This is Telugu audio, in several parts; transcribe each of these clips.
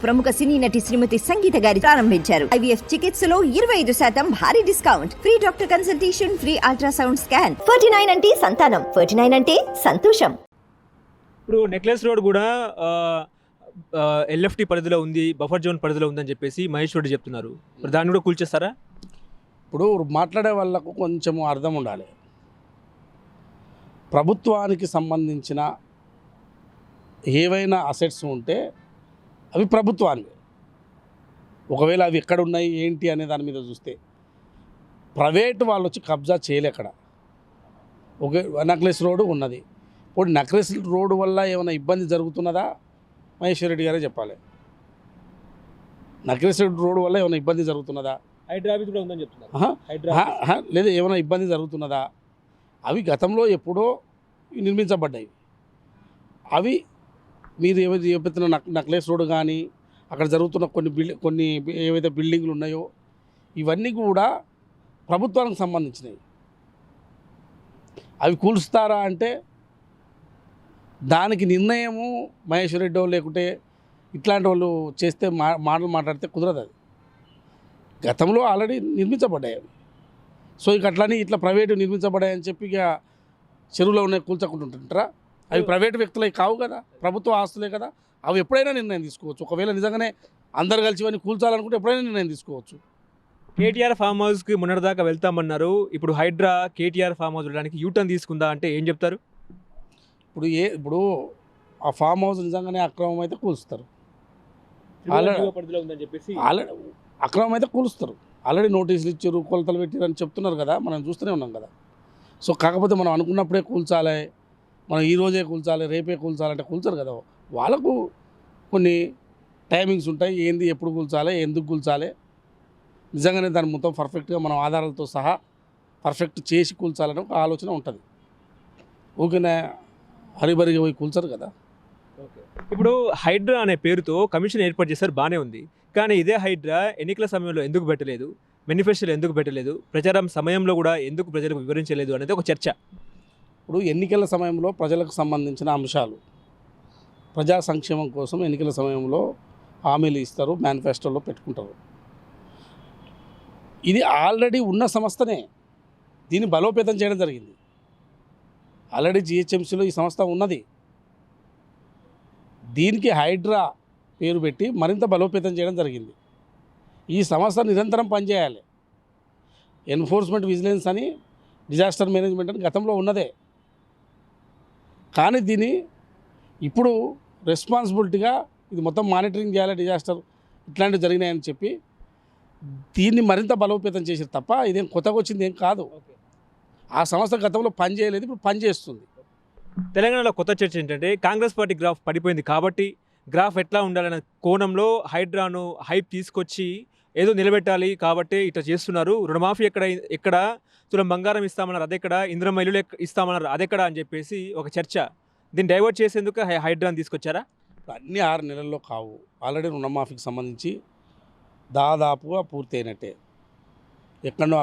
ప్రముఖ సినీ నటి శ్రీమతి సంగీత గారి ప్రారంభించారు. IVF చికిత్సలో 25% భారీ discount, free doctor consultation, free ultrasound scan. 49 అంటే సంతానం, 49 అంటే సంతోషం. ఇప్పుడు నెక్లెస్ రోడ్ కూడా LFT పరిధిలో ఉంది, బఫర్ జోన్ పరిధిలో ఉందని చెప్పేసి మహేష్ రెడ్డి చెప్తున్నారు. మరి దాన్ని కూడా కూల్చేస్తారా? ఇప్పుడు మాట్లాడే వాళ్ళకు కొంచెం అర్థం ఉండాలి. ప్రభుత్వానికి సంబంధించిన ఏవైనా అసెట్స్ ఉంటే అవి ప్రభుత్వానికి, ఒకవేళ అవి ఎక్కడ ఉన్నాయి ఏంటి అనే దాని మీద చూస్తే ప్రైవేట్ వాళ్ళు వచ్చి కబ్జా చేయలే. అక్కడ ఒక నెక్లెస్ రోడ్డు ఉన్నది. ఇప్పుడు నెక్లెస్ రోడ్డు వల్ల ఏమైనా ఇబ్బంది జరుగుతున్నదా? మహేశ్వర్ రెడ్డి గారే చెప్పాలి. నెక్లెస్ రోడ్డు వల్ల ఏమైనా ఇబ్బంది జరుగుతున్నదా? హైడ్రా ఆఫీస్ కూడా ఉందని చెప్తున్నారు. లేదా ఏమైనా ఇబ్బంది జరుగుతున్నదా? అవి గతంలో ఎప్పుడో నిర్మించబడ్డాయి. అవి మీరు ఏవైతే చెప్తున్న నెక్లెస్ రోడ్ కానీ అక్కడ జరుగుతున్న కొన్ని ఏవైతే బిల్డింగ్లు ఉన్నాయో ఇవన్నీ కూడా ప్రభుత్వానికి సంబంధించినవి. అవి కూల్స్తారా అంటే దానికి నిర్ణయము మహేశ్వర్ రెడ్డి లేకుంటే ఇట్లాంటి వాళ్ళు చేస్తే మాటలు మాట్లాడితే కుదరదు. అది గతంలో ఆల్రెడీ నిర్మించబడ్డాయి అవి. సో ఇక అట్లని ఇట్లా ప్రైవేటు నిర్మించబడ్డాయని చెప్పి ఇక చెరువులో ఉన్నాయి కూల్చకుంటుంటారా? అవి ప్రైవేటు వ్యక్తులే కావు కదా, ప్రభుత్వ ఆస్తులే కదా. అవి ఎప్పుడైనా నిర్ణయం తీసుకోవచ్చు. ఒకవేళ నిజంగానే అందరు కలిసి ఇవన్నీ కూల్చాలనుకుంటే ఎప్పుడైనా నిర్ణయం తీసుకోవచ్చు. KTR ఫామ్ హౌస్కి మొన్నటిదాకా వెళ్తామన్నారు. ఇప్పుడు హైడ్రా KTR ఫామ్ హౌస్ వెళ్ళడానికి యూటర్న్ తీసుకుందా అంటే ఏం చెప్తారు? ఇప్పుడు ఆ ఫామ్ హౌస్ నిజంగానే అక్రమం అయితే కూలుస్తారు. ఆల్రెడీ అక్రమం అయితే కూలుస్తారు. ఆల్రెడీ నోటీసులు ఇచ్చారు, కొలతలు పెట్టారు అని చెప్తున్నారు కదా, మనం చూస్తూనే ఉన్నాం కదా. సో కాకపోతే మనం అనుకున్నప్పుడే కూల్చాలి, మనం ఈరోజే కూల్చాలి, రేపే కూల్చాలంటే కూల్చరు కదా. వాళ్ళకు కొన్ని టైమింగ్స్ ఉంటాయి. ఏంది, ఎప్పుడు కూల్చాలి, ఎందుకు కూల్చాలి, నిజంగానే దాన్ని మొత్తం పర్ఫెక్ట్గా మనం ఆధారాలతో సహా పర్ఫెక్ట్ చేసి కూల్చాలని ఒక ఆలోచన ఉంటుంది. ఊరికనే హరిబరిగా పోయి కూల్చరు కదా. ఇప్పుడు హైడ్రా అనే పేరుతో కమిషన్ ఏర్పాటు చేశారు, బాగానే ఉంది. కానీ ఇదే హైడ్రా ఎన్నికల సమయంలో ఎందుకు పెట్టలేదు, మేనిఫెస్టోలో ఎందుకు పెట్టలేదు, ప్రచారం సమయంలో కూడా ఎందుకు ప్రజలకు వివరించలేదు అనేది ఒక చర్చ. ఇప్పుడు ఎన్నికల సమయంలో ప్రజలకు సంబంధించిన అంశాలు, ప్రజా సంక్షేమం కోసం ఎన్నికల సమయంలో హామీలు ఇస్తారు, మేనిఫెస్టోలో పెట్టుకుంటారు. ఇది ఆల్రెడీ ఉన్న సంస్థనే, దీన్ని బలోపేతం చేయడం జరిగింది. ఆల్రెడీ GHMCలో ఈ సంస్థ ఉన్నది. దీనికి హైడ్రా పేరు పెట్టి మరింత బలోపేతం చేయడం జరిగింది. ఈ సంస్థ నిరంతరం పనిచేయాలి. ఎన్ఫోర్స్మెంట్ విజిలెన్స్ అని, డిజాస్టర్ మేనేజ్మెంట్ అని గతంలో ఉన్నదే. కానీ దీన్ని ఇప్పుడు రెస్పాన్సిబిలిటీగా ఇది మొత్తం మానిటరింగ్ చేయాలి, డిజాస్టర్ ఇట్లాంటివి జరిగినాయని చెప్పి దీన్ని మరింత బలోపేతం చేసారు తప్ప ఇదేం కొత్తగా వచ్చింది ఏం కాదు. ఆ సంస్థ గతంలో పని చేయలేదు, ఇప్పుడు పని చేస్తుంది. తెలంగాణలో కొత్త చర్చ ఏంటంటే కాంగ్రెస్ పార్టీ గ్రాఫ్ పడిపోయింది కాబట్టి గ్రాఫ్ ఎట్లా ఉండాలనే కోణంలో హైడ్రాను హైప్ తీసుకొచ్చి ఏదో నిలబెట్టాలి కాబట్టి ఇట్లా చేస్తున్నారు. రుణమాఫీ ఎక్కడ తులం బంగారం ఇస్తామన్నారు, అదెక్కడ, ఇంద్రమ్మ ఇల్లులు ఇస్తామన్నారు, అదెక్కడ అని చెప్పేసి ఒక చర్చ. దీన్ని డైవర్ట్ చేసేందుకు హైడ్రాని తీసుకొచ్చారా? అన్నీ 6 నెలల్లో కావు. ఆల్రెడీ రుణమాఫీకి సంబంధించి దాదాపుగా పూర్తి అయినట్టే.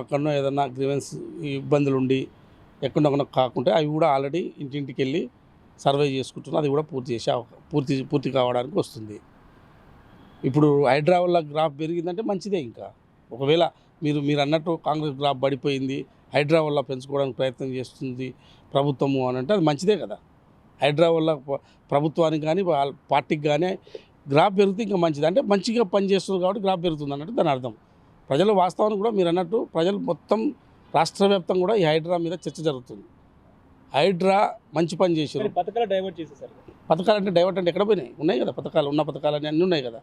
అక్కడనో ఏదన్నా గ్రీవెన్స్ ఇబ్బందులు ఉండి ఎక్కడో కాకుంటే అవి కూడా ఆల్రెడీ ఇంటింటికి వెళ్ళి సర్వే చేసుకుంటున్నారు. అది కూడా పూర్తి కావడానికి వస్తుంది. ఇప్పుడు హైడ్రా వల్ల గ్రాఫ్ పెరిగిందంటే మంచిదే. ఇంకా ఒకవేళ మీరు అన్నట్టు కాంగ్రెస్ గ్రాఫ్ పడిపోయింది, హైడ్రా వల్ల పెంచుకోవడానికి ప్రయత్నం చేస్తుంది ప్రభుత్వము అని అంటే అది మంచిదే కదా. హైడ్రా వల్ల ప్రభుత్వానికి కానీ పార్టీకి కానీ గ్రాఫ్ పెరిగితే ఇంకా మంచిది. అంటే మంచిగా పనిచేస్తుంది కాబట్టి గ్రాఫ్ పెరుగుతుంది అన్నట్టు దాని అర్థం. ప్రజల వాస్తవానికి కూడా మీరు అన్నట్టు ప్రజలు మొత్తం రాష్ట్ర వ్యాప్తంగా కూడా ఈ హైడ్రా మీద చర్చ జరుగుతుంది. హైడ్రా మంచి పని చేశారు. పథకాలు డైవర్ట్ చేసేసారు. పథకాలు అంటే డైవర్ట్ అంటే ఎక్కడ పోయినాయి? ఉన్నాయి కదా పథకాలు, ఉన్న పథకాలు అన్నీ ఉన్నాయి కదా.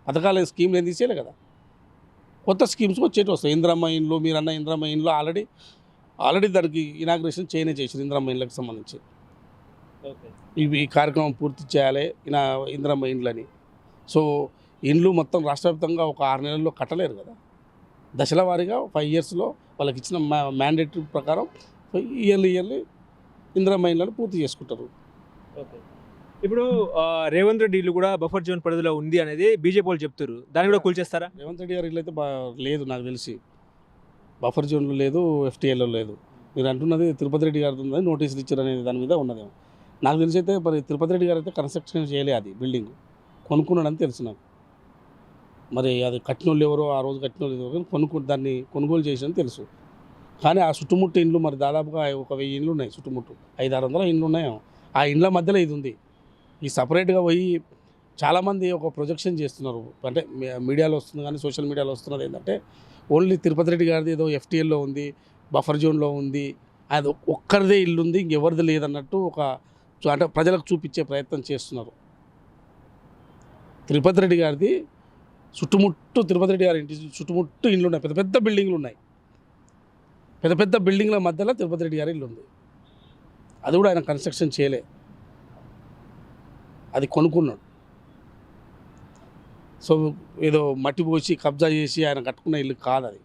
పథకాలు స్కీమ్లు ఏం తీసేయాలి కదా. కొత్త స్కీమ్స్ వచ్చేటి వస్తాయి. ఇంద్రమ్మ ఇండ్లు, మీరు అన్న ఇంద్రమ్మ ఇండ్లు ఆల్రెడీ దానికి ఇనాగ్రేషన్ చేశారు. ఇంద్రమ్మ ఇండ్లకు సంబంధించి ఈ కార్యక్రమం పూర్తి చేయాలి ఇంద్రమ్మ ఇండ్లని. సో ఇండ్లు మొత్తం రాష్ట్ర వ్యాప్తంగా ఒక 6 నెలల్లో కట్టలేరు కదా. దశల వారీగా 5 ఇయర్స్లో వాళ్ళకి ఇచ్చిన మ్యాండేటరీ ప్రకారం ఇయర్లీ ఇంద్రమ్మ ఇండ్లను పూర్తి చేసుకుంటారు. ఇప్పుడు రేవంత్ రెడ్డి ఇల్లు కూడా బఫర్ జోన్ పరిధిలో ఉంది అనేది బీజేపీ వాళ్ళు చెప్తారు. దాన్ని కూడా కూల్చేస్తారా? రేవంత్ రెడ్డి గారి ఇల్లు అయితే లేదు, నాకు తెలిసి బఫర్ జోన్లో లేదు, FTAలో లేదు. మీరు అంటున్నది తిరుపతి రెడ్డి గారి నోటీసులు ఇచ్చారనే దాని మీద ఉన్నదేమో. నాకు తెలిసి అయితే మరి తిరుపతి రెడ్డి గారు అయితే కన్స్ట్రక్షన్ చేయలే, అది బిల్డింగ్ కొనుక్కున్నాడని తెలుసు నాకు. మరి అది కట్టిన వాళ్ళు ఎవరో, ఆ రోజు కట్టిన వాళ్ళు ఎవరో దాన్ని కొనుగోలు చేసినని తెలుసు. కానీ ఆ చుట్టుముట్టు ఇండ్లు మరి దాదాపుగా ఒక 1000 ఇండ్లు ఉన్నాయి, చుట్టుముట్టు 500-600 ఇండ్లు ఉన్నాయి. ఆ ఇండ్ల మధ్యలో ఇది ఉంది. ఈ సపరేట్గా పోయి చాలామంది ఒక ప్రొజెక్షన్ చేస్తున్నారు, అంటే మీడియాలో వస్తుంది కానీ సోషల్ మీడియాలో వస్తున్నది ఏంటంటే ఓన్లీ తిరుపతి రెడ్డి గారిది ఏదో FTLలో ఉంది, బఫర్ జోన్లో ఉంది, అది ఒక్కరిదే ఇల్లు ఉంది, ఇంకెవరిది లేదన్నట్టు అంటే ప్రజలకు చూపించే ప్రయత్నం చేస్తున్నారు. తిరుపతి రెడ్డి గారిది చుట్టుముట్టు, తిరుపతి రెడ్డి గారి ఇంటి చుట్టుముట్టు ఇండ్లు ఉన్నాయి, పెద్ద పెద్ద బిల్డింగ్లు ఉన్నాయి. పెద్ద పెద్ద బిల్డింగ్ల మధ్యలో తిరుపతి రెడ్డి గారి ఇల్లు ఉంది. అది కూడా ఆయన కన్స్ట్రక్షన్ చేయలే, అది కొనుక్కున్నాడు. సో ఏదో మట్టి పోసి కబ్జా చేసి ఆయన కట్టుకున్న ఇల్లు కాదు అది.